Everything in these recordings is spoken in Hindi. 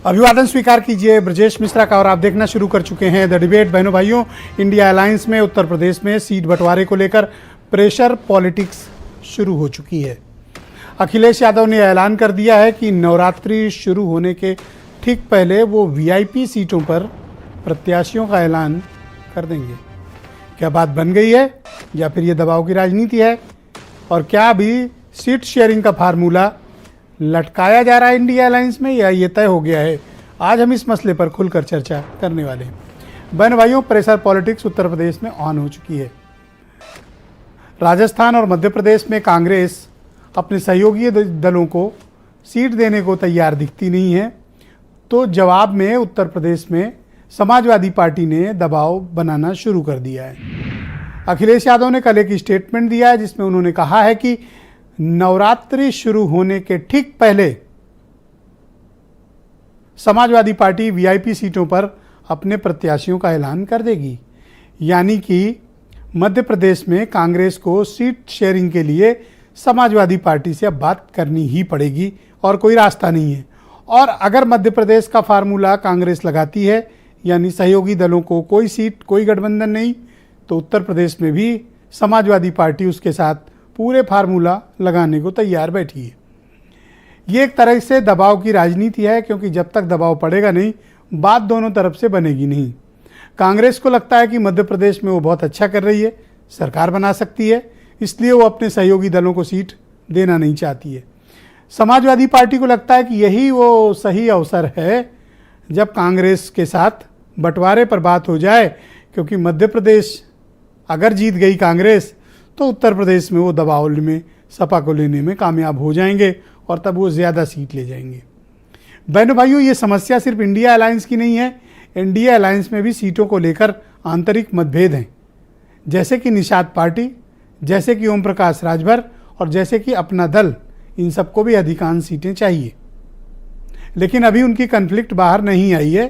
अभिवादन स्वीकार कीजिए ब्रजेश मिश्रा का और आप देखना शुरू कर चुके हैं द डिबेट। बहनों भाइयों, इंडिया अलायंस में उत्तर प्रदेश में सीट बंटवारे को लेकर प्रेशर पॉलिटिक्स शुरू हो चुकी है। अखिलेश यादव ने ऐलान कर दिया है कि नवरात्रि शुरू होने के ठीक पहले वो वीआईपी सीटों पर प्रत्याशियों का ऐलान कर देंगे। क्या बात बन गई है या फिर ये दबाव की राजनीति है, और क्या अभी सीट शेयरिंग का फार्मूला लटकाया जा रहा है इंडिया अलायंस में या ये तय हो गया है? आज हम इस मसले पर खुलकर चर्चा करने वाले हैं। बहन भाइयों, प्रेशर पॉलिटिक्स उत्तर प्रदेश में ऑन हो चुकी है। राजस्थान और मध्य प्रदेश में कांग्रेस अपने सहयोगी दलों को सीट देने को तैयार दिखती नहीं है, तो जवाब में उत्तर प्रदेश में समाजवादी पार्टी ने दबाव बनाना शुरू कर दिया है। अखिलेश यादव ने कल एक स्टेटमेंट दिया है जिसमें उन्होंने कहा है कि नवरात्रि शुरू होने के ठीक पहले समाजवादी पार्टी वीआईपी सीटों पर अपने प्रत्याशियों का ऐलान कर देगी। यानी कि मध्य प्रदेश में कांग्रेस को सीट शेयरिंग के लिए समाजवादी पार्टी से अब बात करनी ही पड़ेगी और कोई रास्ता नहीं है। और अगर मध्य प्रदेश का फार्मूला कांग्रेस लगाती है, यानी सहयोगी दलों को कोई सीट, कोई गठबंधन नहीं, तो उत्तर प्रदेश में भी समाजवादी पार्टी उसके साथ पूरे फार्मूला लगाने को तैयार बैठी है। ये एक तरह से दबाव की राजनीति है, क्योंकि जब तक दबाव पड़ेगा नहीं, बात दोनों तरफ से बनेगी नहीं। कांग्रेस को लगता है कि मध्य प्रदेश में वो बहुत अच्छा कर रही है, सरकार बना सकती है, इसलिए वो अपने सहयोगी दलों को सीट देना नहीं चाहती है। समाजवादी पार्टी को लगता है कि यही वो सही अवसर है जब कांग्रेस के साथ बंटवारे पर बात हो जाए, क्योंकि मध्य प्रदेश अगर जीत गई कांग्रेस तो उत्तर प्रदेश में वो दबाव में सपा को लेने में कामयाब हो जाएंगे और तब वो ज़्यादा सीट ले जाएंगे। बहनों भाइयों, ये समस्या सिर्फ इंडिया अलायंस की नहीं है। इंडिया अलायंस में भी सीटों को लेकर आंतरिक मतभेद हैं, जैसे कि निषाद पार्टी, जैसे कि ओम प्रकाश राजभर और जैसे कि अपना दल, इन सबको भी अधिकांश सीटें चाहिए। लेकिन अभी उनकी कन्फ्लिक्ट बाहर नहीं आई है।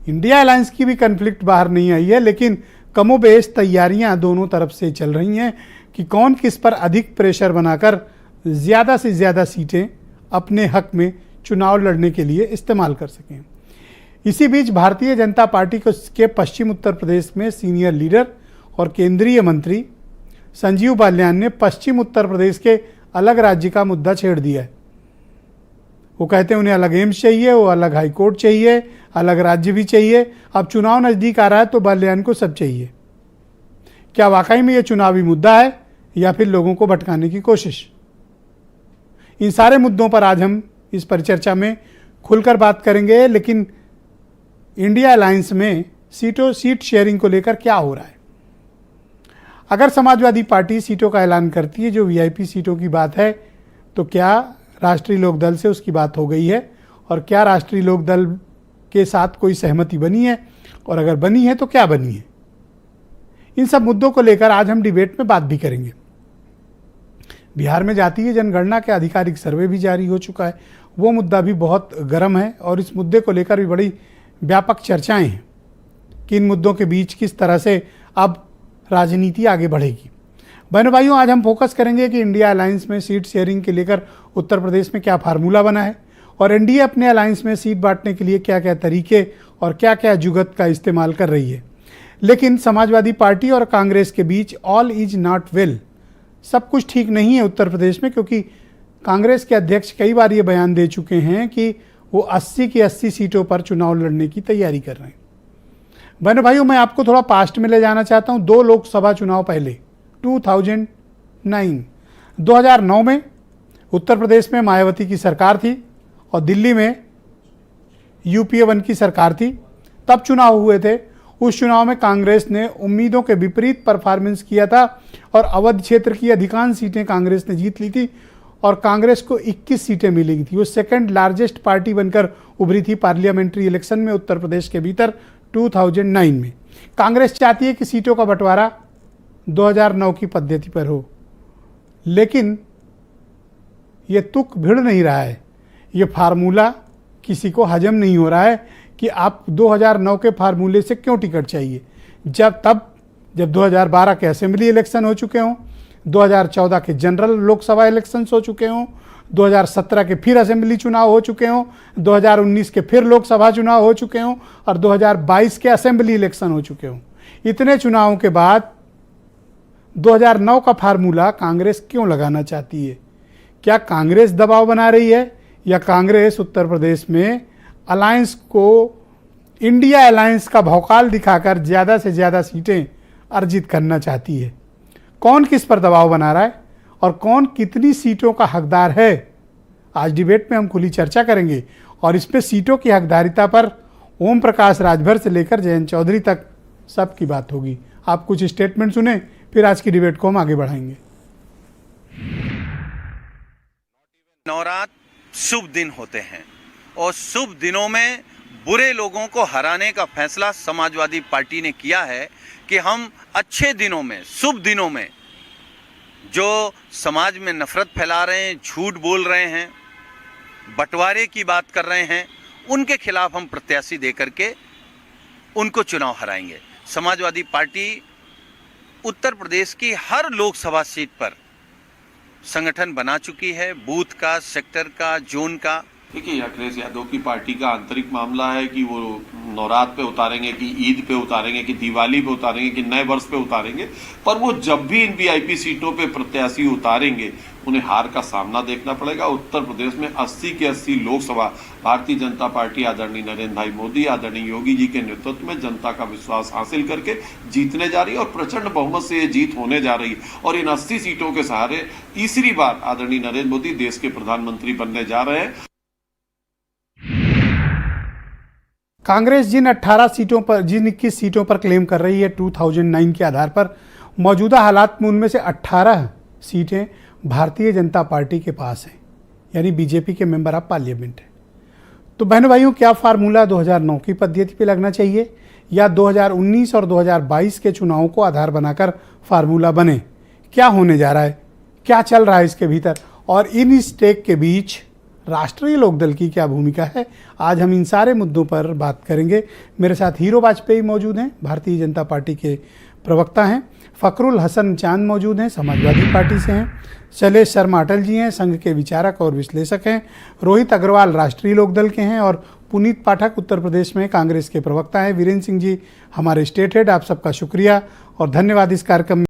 इंडिया अलायंस की भी कन्फ्लिक्ट बाहर नहीं आई है, लेकिन कमोबेश तैयारियां दोनों तरफ से चल रही हैं कि कौन किस पर अधिक प्रेशर बनाकर ज़्यादा से ज़्यादा सीटें अपने हक में चुनाव लड़ने के लिए इस्तेमाल कर सकें। इसी बीच भारतीय जनता पार्टी के पश्चिम उत्तर प्रदेश में सीनियर लीडर और केंद्रीय मंत्री संजीव बालियान ने पश्चिम उत्तर प्रदेश के अलग राज्य का मुद्दा छेड़ दिया है। वो कहते हैं उन्हें अलग एम्स चाहिए, वो अलग हाई कोर्ट चाहिए, अलग राज्य भी चाहिए। अब चुनाव नज़दीक आ रहा है तो बालियान को सब चाहिए। क्या वाकई में ये चुनावी मुद्दा है या फिर लोगों को भटकाने की कोशिश? इन सारे मुद्दों पर आज हम इस परिचर्चा में खुलकर बात करेंगे। लेकिन इंडिया अलायंस में सीट शेयरिंग को लेकर क्या हो रहा है? अगर समाजवादी पार्टी सीटों का ऐलान करती है, जो वीआईपी सीटों की बात है, तो क्या राष्ट्रीय लोकदल से उसकी बात हो गई है? और क्या राष्ट्रीय लोकदल के साथ कोई सहमति बनी है? और अगर बनी है तो क्या बनी है? इन सब मुद्दों को लेकर आज हम डिबेट में बात भी करेंगे। बिहार में जातीय जनगणना के आधिकारिक सर्वे भी जारी हो चुका है। वो मुद्दा भी बहुत गर्म है और इस मुद्दे को लेकर भी बड़ी व्यापक चर्चाएं हैं कि इन मुद्दों के बीच किस तरह से अब राजनीति आगे बढ़ेगी। बहनों भाइयों, आज हम फोकस करेंगे कि इंडिया अलायंस में सीट शेयरिंग के लेकर उत्तर प्रदेश में क्या फार्मूला बना है, और एनडीए अपने अलायंस में सीट बांटने के लिए क्या क्या तरीके और क्या क्या जुगत का इस्तेमाल कर रही है। लेकिन समाजवादी पार्टी और कांग्रेस के बीच ऑल इज नॉट वेल, सब कुछ ठीक नहीं है उत्तर प्रदेश में, क्योंकि कांग्रेस के अध्यक्ष कई बार ये बयान दे चुके हैं कि वो 80 की 80 सीटों पर चुनाव लड़ने की तैयारी कर रहे हैं। बहनों भाइयों, मैं आपको थोड़ा पास्ट में ले जाना चाहता हूँ। 2 लोकसभा चुनाव पहले 2009 में उत्तर प्रदेश में मायावती की सरकार थी और दिल्ली में यूपीए 1 की सरकार थी। तब चुनाव हुए थे। उस चुनाव में कांग्रेस ने उम्मीदों के विपरीत परफॉर्मेंस किया था और अवध क्षेत्र की अधिकांश सीटें कांग्रेस ने जीत ली थी और कांग्रेस को 21 सीटें मिली थी। वो सेकंड लार्जेस्ट पार्टी बनकर उभरी थी पार्लियामेंट्री इलेक्शन में उत्तर प्रदेश के भीतर 2009 में। कांग्रेस चाहती है कि सीटों का बंटवारा 2009 की पद्धति पर हो, लेकिन ये तुक भिड़ नहीं रहा है। ये फार्मूला किसी को हजम नहीं हो रहा है कि आप 2009 के फार्मूले से क्यों टिकट चाहिए, जब 2012 के असेंबली इलेक्शन हो चुके हों, 2014 के जनरल लोकसभा इलेक्शंस हो चुके हों, 2017 के फिर असेंबली चुनाव हो चुके हों, 2019 के फिर लोकसभा चुनाव हो चुके हों और 2022 के असेंबली इलेक्शन हो चुके हों। इतने चुनावों के बाद 2009 का फार्मूला कांग्रेस क्यों लगाना चाहती है? क्या कांग्रेस दबाव बना रही है या कांग्रेस उत्तर प्रदेश में अलायंस को, इंडिया अलायंस का भौकाल दिखाकर ज़्यादा से ज़्यादा सीटें अर्जित करना चाहती है? कौन किस पर दबाव बना रहा है और कौन कितनी सीटों का हकदार है? आज डिबेट में हम खुली चर्चा करेंगे और इसमें सीटों की हकदारिता पर ओम प्रकाश राजभर से लेकर जयंत चौधरी तक सबकी बात होगी। आप कुछ स्टेटमेंट सुने, फिर आज की डिबेट को हम आगे बढ़ाएंगे। नवरात्र शुभ दिन होते हैं और शुभ दिनों में बुरे लोगों को हराने का फैसला समाजवादी पार्टी ने किया है कि हम अच्छे दिनों में, शुभ दिनों में जो समाज में नफरत फैला रहे हैं, झूठ बोल रहे हैं, बंटवारे की बात कर रहे हैं, उनके खिलाफ हम प्रत्याशी दे करके उनको चुनाव हराएंगे। समाजवादी पार्टी उत्तर प्रदेश की हर लोकसभा सीट पर संगठन बना चुकी है, बूथ का, सेक्टर का, जोन का। देखिए, अखिलेश यादव की पार्टी का आंतरिक मामला है कि वो नवरात्र पे उतारेंगे कि ईद पे उतारेंगे कि दिवाली पे उतारेंगे कि नए वर्ष पे उतारेंगे, पर वो जब भी इन वीआईपी सीटों पे प्रत्याशी उतारेंगे उन्हें हार का सामना देखना पड़ेगा। उत्तर प्रदेश में 80 के 80 लोकसभा भारतीय जनता पार्टी आदरणीय नरेंद्र भाई मोदी, आदरणीय योगी जी के नेतृत्व में जनता का विश्वास हासिल करके जीतने जा रही है और प्रचंड बहुमत से ये जीत होने जा रही है। और इन 80 सीटों के सहारे तीसरी बार आदरणीय नरेंद्र मोदी देश के प्रधानमंत्री बनने जा रहे हैं। कांग्रेस जिन 21 सीटों पर क्लेम कर रही है 2009 के आधार पर, मौजूदा हालात में उनमें से 18 सीटें भारतीय जनता पार्टी के पास हैं, यानी बीजेपी के मेंबर ऑफ पार्लियामेंट है। तो बहनों भाइयों, क्या फार्मूला 2009 की पद्धति पे लगना चाहिए या 2019 और 2022 के चुनावों को आधार बनाकर फार्मूला बने? क्या होने जा रहा है, क्या चल रहा है इसके भीतर, और इन स्टेक के बीच राष्ट्रीय लोकदल की क्या भूमिका है? आज हम इन सारे मुद्दों पर बात करेंगे। मेरे साथ हीरो वाजपेयी मौजूद हैं, भारतीय जनता पार्टी के प्रवक्ता हैं। फखरुल हसन चांद मौजूद हैं, समाजवादी पार्टी से हैं। शैलेश शर्मा अटल जी हैं, संघ के विचारक और विश्लेषक हैं। रोहित अग्रवाल राष्ट्रीय लोकदल के हैं और पुनीत पाठक उत्तर प्रदेश में कांग्रेस के प्रवक्ता हैं। वीरेंद्र सिंह जी हमारे स्टेट हेड। आप सबका शुक्रिया और धन्यवाद इस कार्यक्रम में